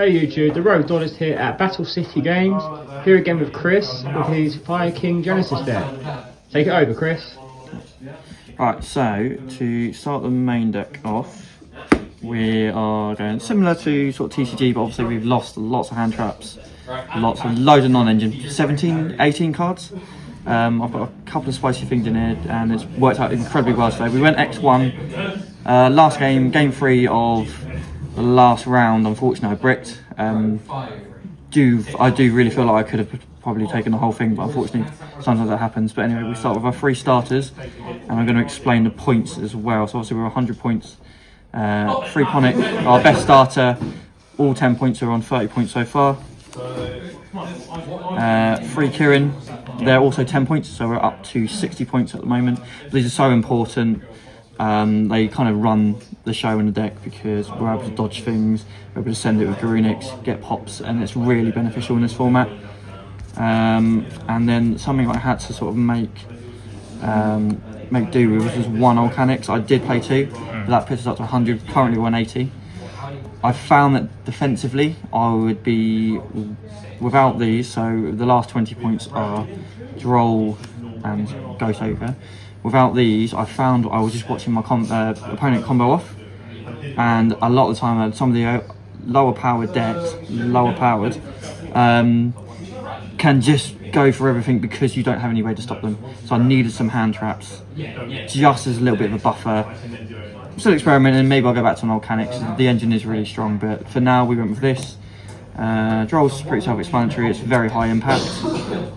Hey YouTube, the Rogue Duelist here at Battle City Games. Here again with Chris with his fireking Genesys deck. Take it over, Chris. Right, so to start the main deck off, we are going similar to sort of TCG, but obviously we've lost lots of hand traps, loads of non-engine, 17, 18 cards. I've got a couple of spicy things in here and it's worked out incredibly well today. We went X1, last game, game 3 of the last round. Unfortunately I bricked. I do really feel like I could have probably taken the whole thing, but unfortunately sometimes that happens. But anyway, we start with our 3 starters and I'm going to explain the points as well. So obviously we're 100 points. 3 Ponic, our best starter, all 10 points, are on 30 points so far. 3 Kirin, they're also 10 points, so we're up to 60 points at the moment. These are so important. They kind of run the show in the deck because we're able to dodge things, we're able to send it with Garunix, get pops, and it's really beneficial in this format. And then something I had to sort of make do with was just 1 Volcanics. I did play 2, but that puts us up to 100, currently 180. I found that defensively I would be without these, so the last 20 points are Droll and Ghost Ogre. Without these, I found I was just watching my opponent combo off, and a lot of the time some of the lower powered decks, can just go for everything because you don't have any way to stop them. So I needed some hand traps, just as a little bit of a buffer. I'm still experimenting, maybe I'll go back to an Volcanics. The engine is really strong, but for now we went with this. Droll's pretty self-explanatory, it's very high impact.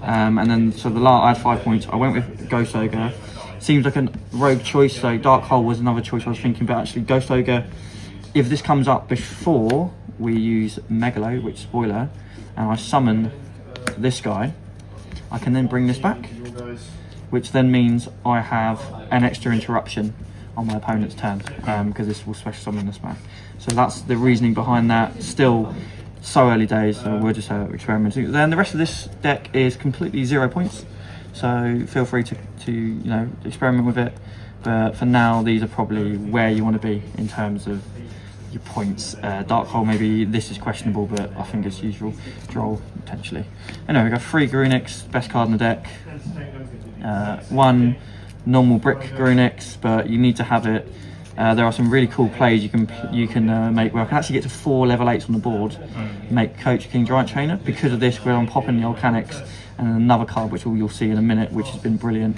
And then, so I had 5 points, I went with Ghost Ogre. Seems like a rogue choice, so Dark Hole was another choice I was thinking, but actually Ghost Ogre, if this comes up before we use Megalo, which spoiler, and I summon this guy, I can then bring this back, which then means I have an extra interruption on my opponent's turn, because this will special summon this back. So that's the reasoning behind that. Still so early days, so we're just experimenting. Then the rest of this deck is completely 0 points, so feel free to experiment with it, but for now these are probably where you want to be in terms of your points. Dark Hole, maybe this is questionable, but I think it's usual. Droll potentially. Anyway, we've got 3 Garunix, best card in the deck. 1 normal brick Garunix, but you need to have it. There are some really cool plays you can make where I can actually get to 4 level 8s on the board, make Coach King Giant Trainer. Because of this, where I'm popping the Volcanics and another card which you'll see in a minute, which has been brilliant.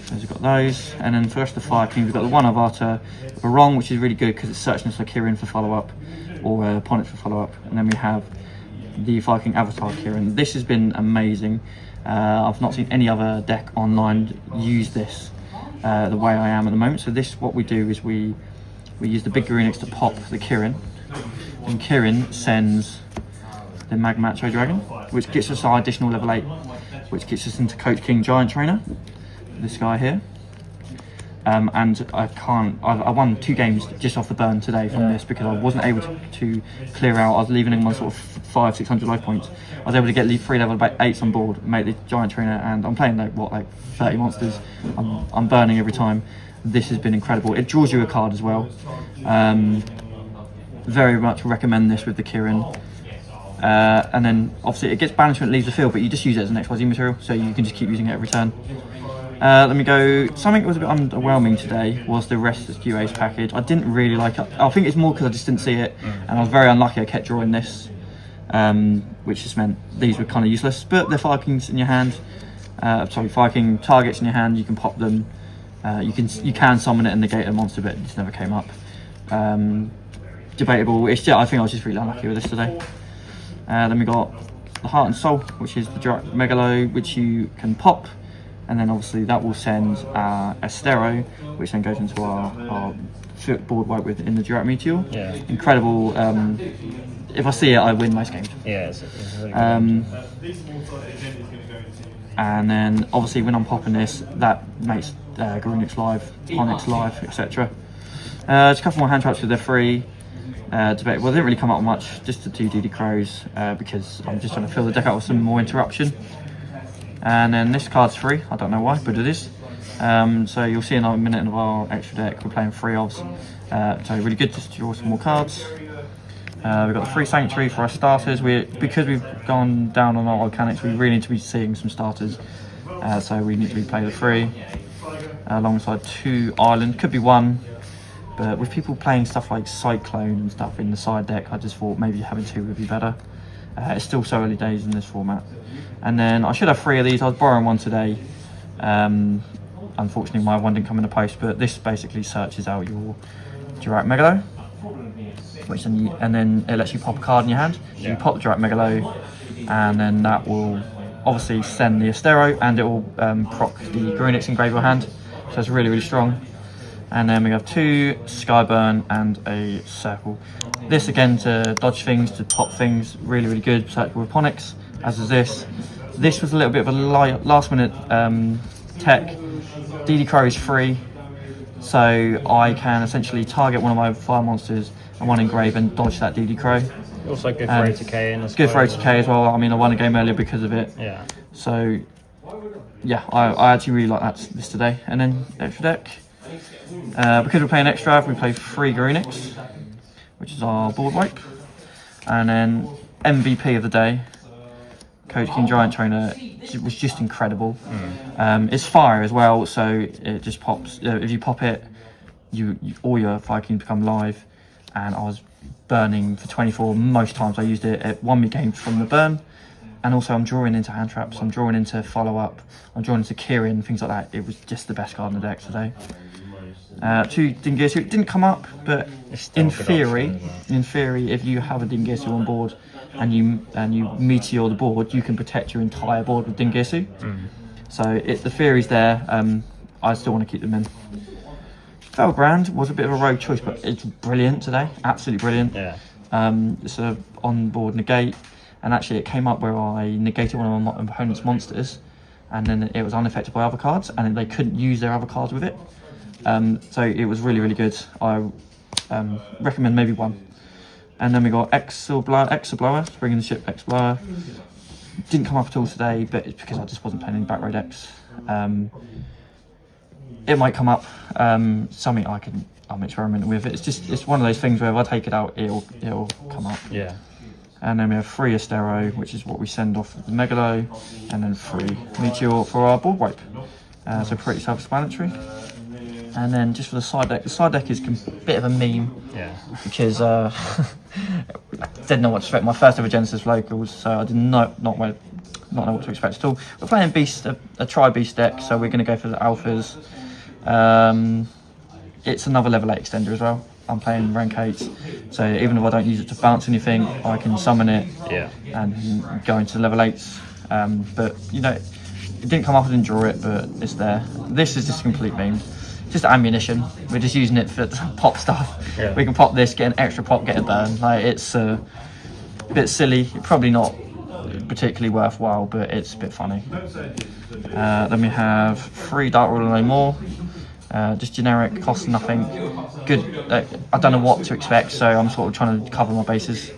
So we've got those, and then for the rest of the fire kings, we've got the 1 Avata Barong, which is really good because it's searching us for Kirin for follow-up, or Ponic for follow-up. And then we have the Fire King Avatar Kirin. This has been amazing. I've not seen any other deck online use this the way I am at the moment. So this, what we do is we use the big Garunix to pop the Kirin, and Kirin sends the Magmacho Dragon, which gets us our additional level 8, which gets us into Coach King Giant Trainer, this guy here. And I won 2 games just off the burn today from this because I wasn't able to clear out. I was leaving in my sort of 500-600 life points. I was able to get 3 level 8s on board, make the Giant Trainer, and I'm playing like 30 monsters. I'm burning every time. This has been incredible. It draws you a card as well. Very much recommend this with the Kirin. And then obviously it gets banishment, leaves the field, but you just use it as an XYZ material, so you can just keep using it every turn. Let me go. Something that was a bit underwhelming today was the Rescue Ace package. I didn't really like it. I think it's more because I just didn't see it, and I was very unlucky. I kept drawing this, which just meant these were kind of useless. But they're Fire Kings in your hand. Fire King targets in your hand. You can pop them. You can summon it and negate a monster, but it just never came up. Debatable. It's just, I think I was just really unlucky with this today. Then we got the Heart and Soul, which is the Megalo, which you can pop. And then obviously that will send Estero, which then goes into our board wipe with in the Durat Meteor. Yeah. Incredible. If I see it, I win most games. Yeah. It's really good. And then obviously when I'm popping this, that makes Garunix live, Onyx live, etc. Just a couple more hand traps with their 3. Well, they didn't really come up much, just the 2 DD Crows, because I'm just trying to fill the deck out with some more interruption. And then this card's free, I don't know why, but it is. So you'll see in a minute of our extra deck, we're playing 3 ofs. So really good just to draw some more cards. We've got the free sanctuary for our starters. Because we've gone down on our mechanics, we really need to be seeing some starters. So we need to be play the free alongside 2 island. Could be 1, but with people playing stuff like Cyclone and stuff in the side deck, I just thought maybe having 2 would be better. It's still so early days in this format. And then I should have 3 of these. I was borrowing 1 today. Unfortunately, my 1 didn't come in the post, but this basically searches out your Dirac Megalo, and then it lets you pop a card in your hand. So you pop the Dirac Megalo, and then that will obviously send the Astero, and it will proc the Grunix in Graveyard hand. So it's really, really strong. And then we have 2 Skyburn and a Circle. This again to dodge things, to pop things, really, really good. Search with Ponics, as is this. This was a little bit of a last minute tech. DD Crow is free, so I can essentially target one of my fire monsters and 1 engrave and dodge that DD Crow. Also good for OTK. It's good for OTK as well. I mean, I won a game earlier because of it. Yeah. So, yeah, I actually really like this today. And then extra deck. Because we're playing extra, we play 3 Grunix, which is our board wipe. And then MVP of the day, Coach King Giant Trainer, was just incredible. It's fire as well, so it just pops. If you pop it, all your Vikings become live. And I was burning for 24 most times. I used it. It won me games from the burn, and also I'm drawing into hand traps. I'm drawing into follow up. I'm drawing into Kieran, things like that. It was just the best card in the deck today. 2 Dingesu. It didn't come up, but in theory, if you have a Dingesu on board and you meteor the board, you can protect your entire board with Dingesu. So the theory's there. I still want to keep them in. Felbrand was a bit of a rogue choice, but it's brilliant today. Absolutely brilliant. Yeah. It's a on-board negate, and actually it came up where I negated one of my opponent's monsters, and then it was unaffected by other cards, and they couldn't use their other cards with it. So it was really, really good. I recommend maybe 1. And then we got Exablower, bringing the ship Exablower. Didn't come up at all today, but it's because I just wasn't playing any back row decks. It might come up, something I'm experimenting with. It's one of those things where if I take it out, it'll come up. Yeah. And then we have 3 Astero, which is what we send off with the Megalo, and then 3 Meteor for our board wipe. So pretty self-explanatory. And then just for the side deck is a bit of a meme. Yeah. Because I didn't know what to expect. My first ever Genesys locals, so I did not know what to expect at all. We're playing Beast, a tri-Beast deck, so we're going to go for the Alphas. It's another level 8 extender as well. I'm playing rank 8, so even if I don't use it to bounce anything, I can summon it and go into level 8s. But you know, it didn't come up, I didn't draw it, but it's there. This is just a complete meme. Just ammunition. We're just using it for pop stuff. Yeah. We can pop this, get an extra pop, get a burn. Like, it's a bit silly. Probably not particularly worthwhile, but it's a bit funny. Then we have 3 Dark Ruler No More. Just generic, costs nothing. Good. I don't know what to expect, so I'm sort of trying to cover my bases.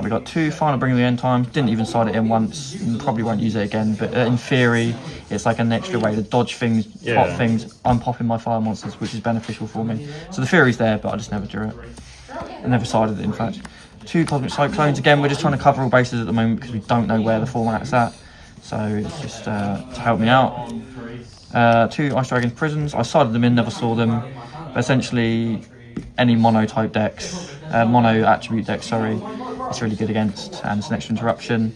We got 2 Final Bring of the End Times. Didn't even side it in once, and probably won't use it again, but in theory it's like an extra way to dodge things, pop things. I'm popping my fire monsters, which is beneficial for me. So the theory's there, but I just never drew it. I never sided it, in fact. 2 Cosmic Cyclones. Again, we're just trying to cover all bases at the moment because we don't know where the format's at, so it's just to help me out. 2 Ice Dragon's Prisons. I sided them in, never saw them, but essentially any mono type decks, mono attribute decks, sorry, it's really good against, and it's an extra interruption.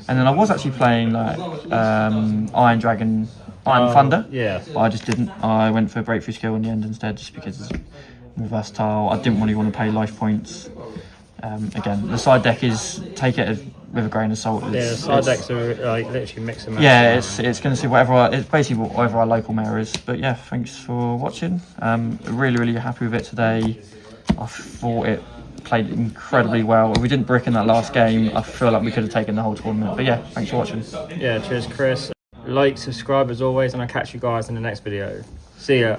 And then I was actually playing like Iron Dragon, Iron Thunder, but I just didn't. I went for a breakthrough skill in the end instead, just because it's more versatile. I didn't really want to pay life points. Again, the side deck is, take it with a grain of salt. The side decks are like literally mix and match. Yeah, it's going to see whatever it's basically whatever our local mayor is. But yeah, thanks for watching. Really happy with it today. I thought it played incredibly well. If we didn't brick in that last game, I feel like we could have taken the whole tournament. But yeah, thanks for watching. Yeah, cheers Chris. Like, subscribe as always, and I'll catch you guys in the next video. See ya.